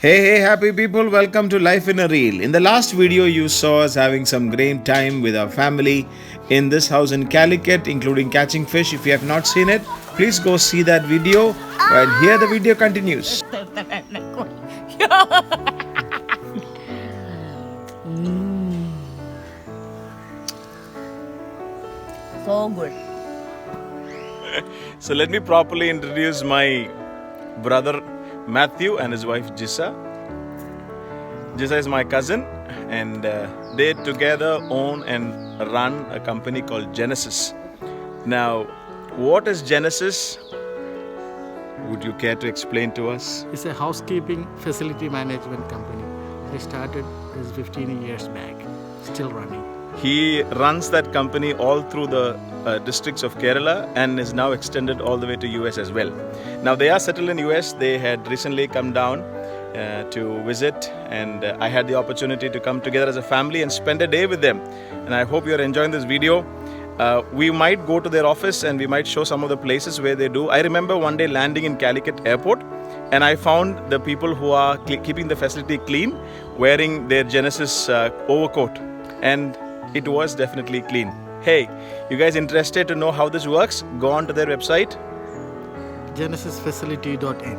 Hey, happy people, welcome to Life in a Reel. In the last video, you saw us having some great time with our family in this house in Calicut, including catching fish. If you have not seen it, please go see that video. And here the video continues. So good. So let me properly introduce my brother Matthew and his wife Jissa. Jissa is my cousin, and they together own and run a company called Genesis. Now, what is Genesis? Would you care to explain to us? It's a housekeeping facility management company. I started this 15 years back, still running. He runs that company all through the districts of Kerala and is now extended all the way to US as well. Now they are settled in US. They had recently come down to visit, and I had the opportunity to come together as a family and spend a day with them. And I hope you are enjoying this video. We might go to their office and we might show some of the places where they do. I remember one day landing in Calicut airport, and I found the people who are keeping the facility clean wearing their Genesis overcoat, and it was definitely clean. Hey, you guys interested to know how this works? Go on to their website. genesisfacility.in.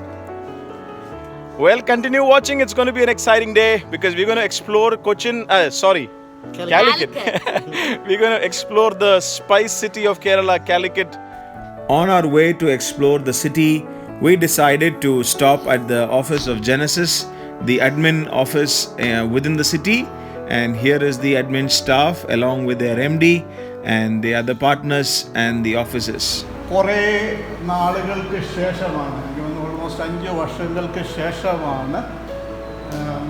Well, continue watching. It's going to be an exciting day because we're going to explore Calicut. We're going to explore the spice city of Kerala, Calicut. On our way to explore the city, we decided to stop at the office of Genesis, the admin office within the city. And here is the admin staff along with their MD and the other partners and the officers. കുറേ നാളുകൾക്ക് ശേഷമാണ്, എനിക്ക് തോന്നുന്നു almost 5 വർഷങ്ങൾക്ക് ശേഷമാണ്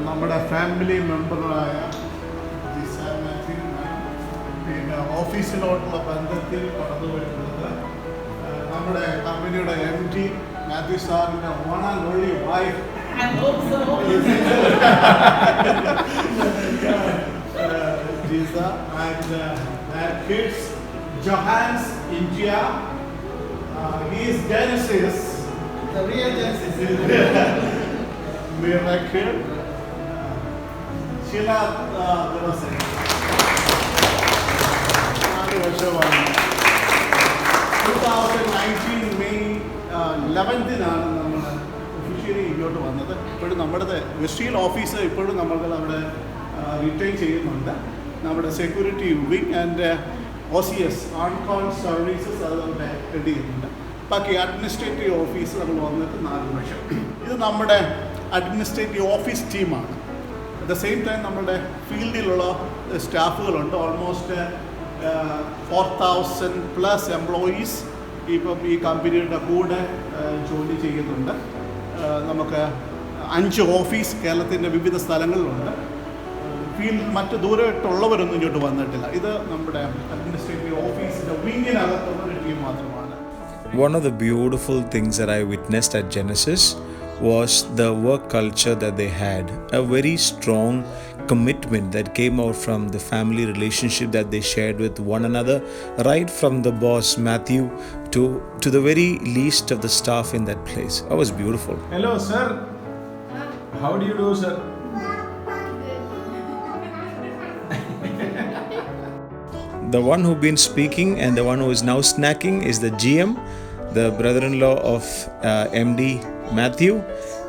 നമ്മുടെ family മെമ്പറായ പിന്നെ ഓഫീസിലോട്ടുള്ള ബന്ധത്തിൽ കടന്നു വരുന്നത് നമ്മുടെ കമ്പനിയുടെ MD മാത്യു സാറിൻ്റെ one and only wife Lisa and their kids, Johannes, India. He is Genesis, the real Genesis. Miracle. Sheila Devase. 2019 May 11th നമ്മൾ ഒഫീഷ്യലി ഇങ്ങോട്ട് വന്നത്. ഇപ്പോഴും നമ്മുടെ വെസ്റ്റീൽ ഓഫീസ് ഇപ്പോഴും നമ്മൾക്ക് അവിടെ റിട്ടൈൻ ചെയ്യുന്നുണ്ട്. നമ്മുടെ security wing and OCS on call services അത് നമ്മുടെ ഹെഡ് ചെയ്യുന്നുണ്ട്. ബാക്കി അഡ്മിനിസ്ട്രേറ്റീവ് ഓഫീസ് നമ്മൾ വന്നിട്ട് 4 വർഷം. ഇത് നമ്മുടെ അഡ്മിനിസ്ട്രേറ്റീവ് ഓഫീസ് ടീമാണ്. അറ്റ് ദ സെയിം ടൈം നമ്മുടെ ഫീൽഡിലുള്ള സ്റ്റാഫുകളുണ്ട്. ഓൾമോസ്റ്റ് 4,000+ എംപ്ലോയീസ് ഇപ്പം ഈ കമ്പനിയുടെ കൂടെ ജോലി ചെയ്യുന്നുണ്ട്. നമുക്ക് 5 ഓഫീസ് കേരളത്തിൻ്റെ വിവിധ സ്ഥലങ്ങളിലുണ്ട്. ഫീൽഡ് മറ്റ് ദൂരമായിട്ടുള്ളവരൊന്നും ഇങ്ങോട്ട് വന്നിട്ടില്ല. ഇത് നമ്മുടെ അഡ്മിനിസ്ട്രേറ്റീവ് ഓഫീസിൻ്റെ വിങ്ങിനകത്തുള്ള ഒരു ടീം മാത്രമാണ്. One of the beautiful things that I witnessed at Genesis was the work culture that they had. A very strong commitment that came out from the family relationship that they shared with one another, right from the boss Matthew to the very least of the staff in that place. That was beautiful. Hello sir. How do you do, sir? The one who's been speaking and the one who is now snacking is the GM, the brother-in-law of MD Matthew,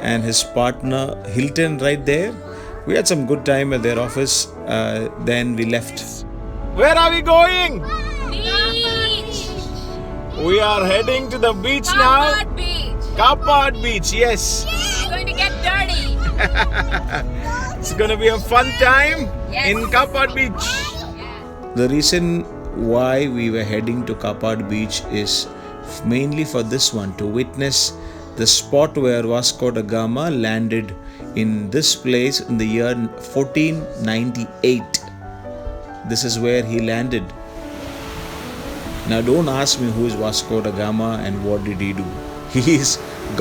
and his partner Hilton right there. We had some good time at their office. Then we left. Where are we going? Beach. We are heading to the beach now. Kapad Beach, yes. We're going to get dirty. It's going to be a fun time in Kapad Beach. The reason why we were heading to Kapad Beach is mainly for this one, to witness the spot where Vasco da Gama landed in this place in the year 1498. This is where he landed. Now don't ask me who is Vasco da Gama and what did he do. He's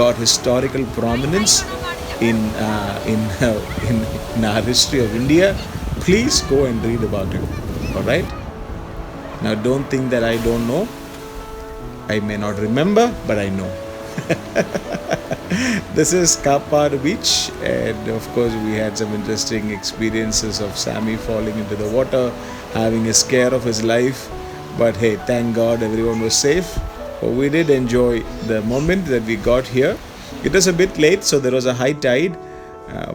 got historical prominence in our history of India. Please go and read about him. Alright? Now don't think that I don't know. I may not remember, but I know. This is Kapar Beach, and of course, we had some interesting experiences of Sammy falling into the water, having a scare of his life. But hey, thank God everyone was safe. But we did enjoy the moment that we got here. It was a bit late, so there was a high tide,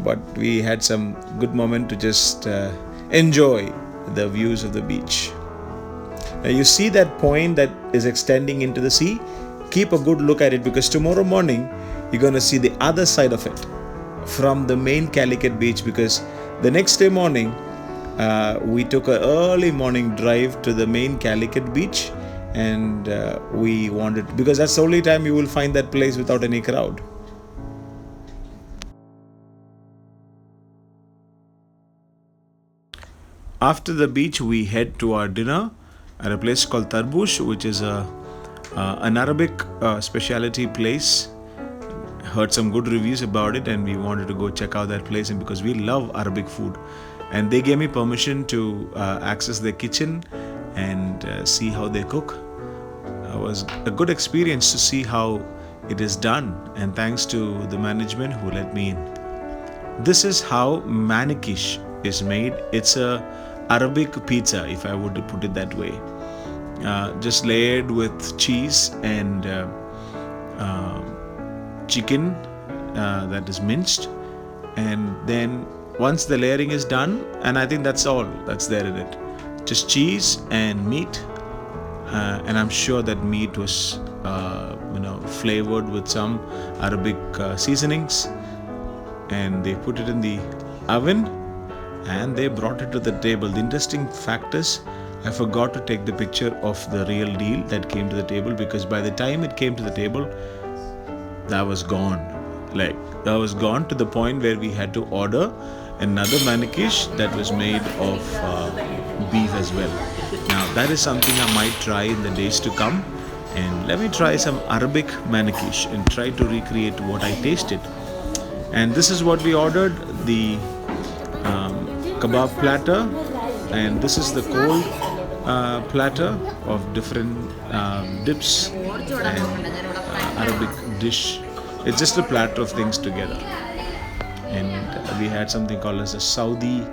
but we had some good moment to just enjoy the views of the beach. Now you see that point that is extending into the sea? Keep a good look at it, because tomorrow morning you're going to see the other side of it from the main Calicut beach, because the next day morning we took an early morning drive to the main Calicut beach, and we wanted, because that's the only time you will find that place without any crowd. After the beach, we head to our dinner at a place called Tarbouche, which is an Arabic specialty place. Heard some good reviews about it, and we wanted to go check out that place, and because we love Arabic food, and they gave me permission to access their kitchen and see how they cook. It was a good experience to see how it is done, and thanks to the management who let me in. This is how manikish is made. It's a Arabic pizza, if I would put it that way. Just layered with cheese and chicken that is minced, and then once the layering is done, and I think that's all that's there in it, just cheese and meat, and I'm sure that meat was flavored with some Arabic seasonings, and they put it in the oven and they brought it to the table. The interesting fact is, I forgot to take the picture of the real deal that came to the table, because by the time it came to the table, that was gone. Like, that was gone to the point where we had to order another manikish that was made of beef as well. Now, that is something I might try in the days to come. And let me try some Arabic manikish and try to recreate what I tasted. And this is what we ordered, the kebab platter, and this is the cold platter of different dips and Arabic dish. It's just a platter of things together. And we had something called as a Saudi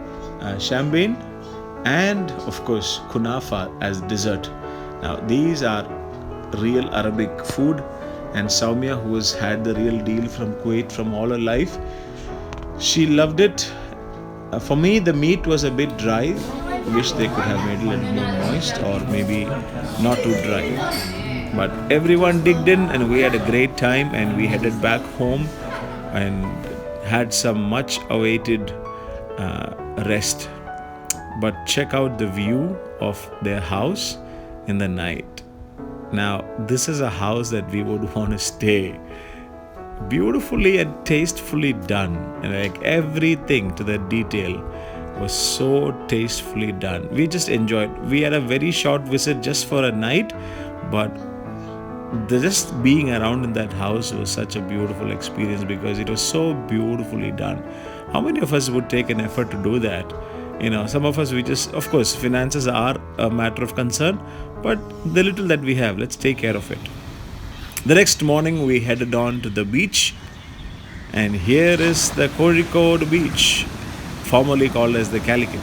champagne, and of course kunafa as dessert. Now these are real Arabic food, and Saumya, who has had the real deal from Kuwait from all her life, she loved it. For me, the meat was a bit dry. Wish they could have made it a little more moist, or maybe not too dry. But everyone digged in, and we had a great time, and we headed back home and had some much awaited rest. But check out the view of their house in the night. Now, this is a house that we would want to stay. Beautifully and tastefully done, and like everything to the detail was so tastefully done. We just enjoyed. We had a very short visit just for a night, but just being around in that house was such a beautiful experience, because it was so beautifully done. How many of us would take an effort to do that? Some of us, we just, of course, finances are a matter of concern, but the little that we have, let's take care of it. The next morning we headed on to the beach, and here is the Kozhikode beach, formerly called as the Calicut.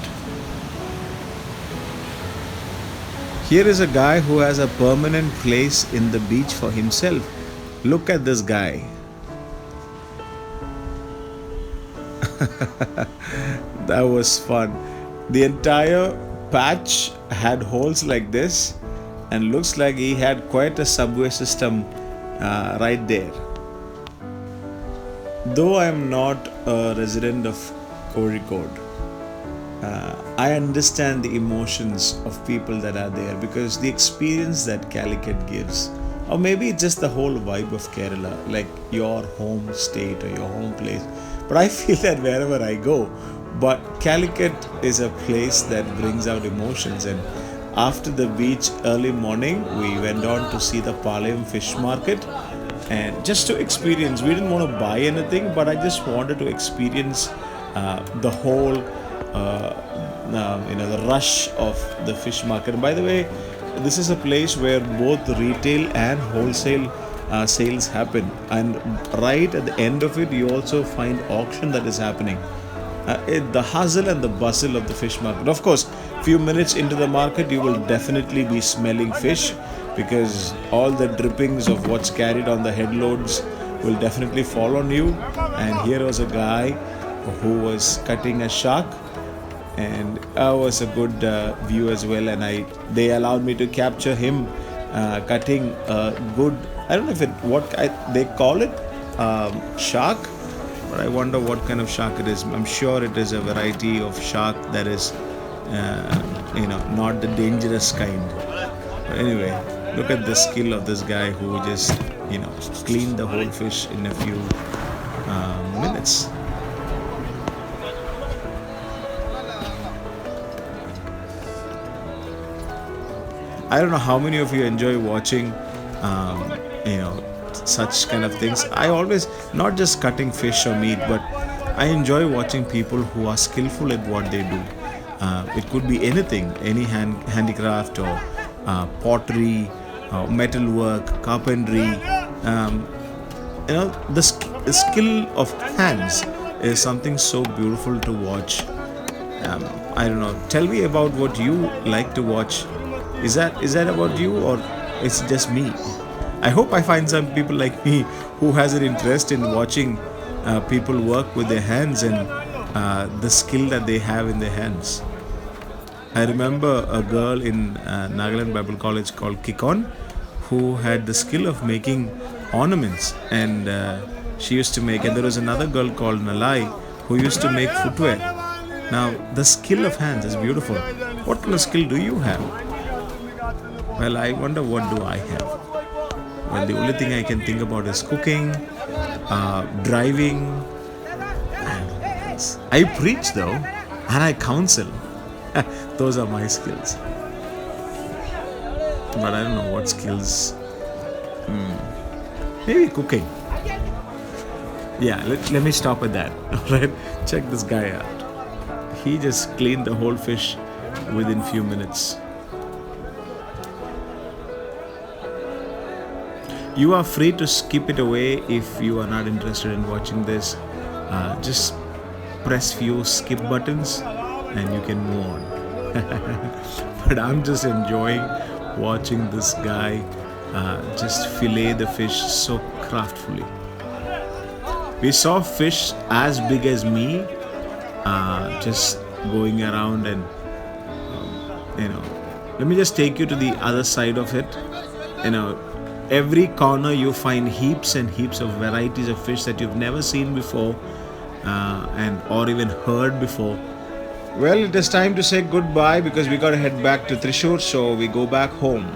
Here is a guy who has a permanent place in the beach for himself. Look at this guy. That was fun. The entire patch had holes like this, and looks like he had quite a subway system right there. Though I am not a resident of Kozhikode, I understand the emotions of people that are there, because the experience that Calicut gives, or maybe it's just the whole vibe of Kerala, like your home state or your home place. But I feel that wherever I go, but Calicut is a place that brings out emotions. And after the beach early morning, we went on to see the Palayam fish market, and just to experience. We didn't want to buy anything, but I just wanted to experience the whole the rush of the fish market. And by the way, this is a place where both retail and wholesale sales happen, and right at the end of it you also find auction that is happening. The hustle and the bustle of the fish market. Of course, few minutes into the market you will definitely be smelling fish, because all the drippings of what's carried on the headloads will definitely fall on you. And here was a guy who was cutting a shark, and was a good view as well, and they allowed me to capture him cutting a good, I don't know if they call it shark, but I wonder what kind of shark it is. I'm sure it is a variety of shark that is not the dangerous kind. But anyway, look at the skill of this guy who just cleaned the whole fish in a few minutes. I don't know how many of you enjoy watching such kind of things. I always, not just cutting fish or meat, but I enjoy watching people who are skillful at what they do. It could be anything, any handicraft or pottery, metalwork, carpentry. The skill of hands is something so beautiful to watch. I don't know. Tell me about what you like to watch. Is that about you, or it's just me? I hope I find some people like me who has an interest in watching people work with their hands and the skill that they have in their hands. I remember a girl in Nagaland Bible College called Kikon, who had the skill of making ornaments, and she used to make, and there was another girl called Nalai who used to make footwear. Now, the skill of hands is beautiful. What kind of skill do you have? Well, I wonder what do I have. Well, the only thing I can think about is cooking, driving, and I preach though, and I counsel. Those are my skills. But I don't know what skills. Maybe cooking. Yeah, let me stop at that. Alright, check this guy out. He just cleaned the whole fish within few minutes. You are free to skip it away if you are not interested in watching this. Just press few skip buttons and you can move on. But I'm just enjoying watching this guy just fillet the fish so craftfully. We saw fish as big as me just going around, and let me just take you to the other side of it. Every corner you find heaps and heaps of varieties of fish that you've never seen before or even heard before. Well, it is time to say goodbye because we got to head back to Thrissur, so we go back home.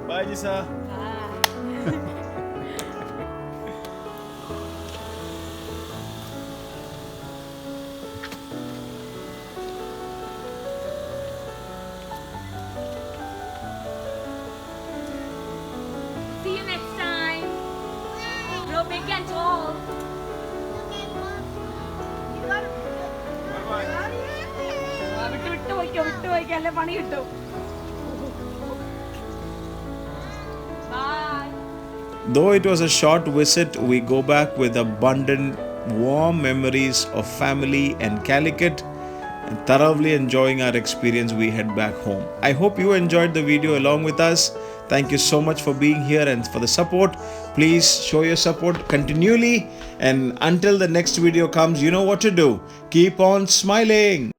Bye, Jisa. See you next time. Grow big and tall. Bye. Though it was a short visit, we go back with abundant, warm memories of family and Calicut, and thoroughly enjoying our experience. We head back home. I hope you enjoyed the video along with us. Thank you so much for being here and for the support. Please show your support continually, and until the next video comes, you know what to do. Keep on smiling.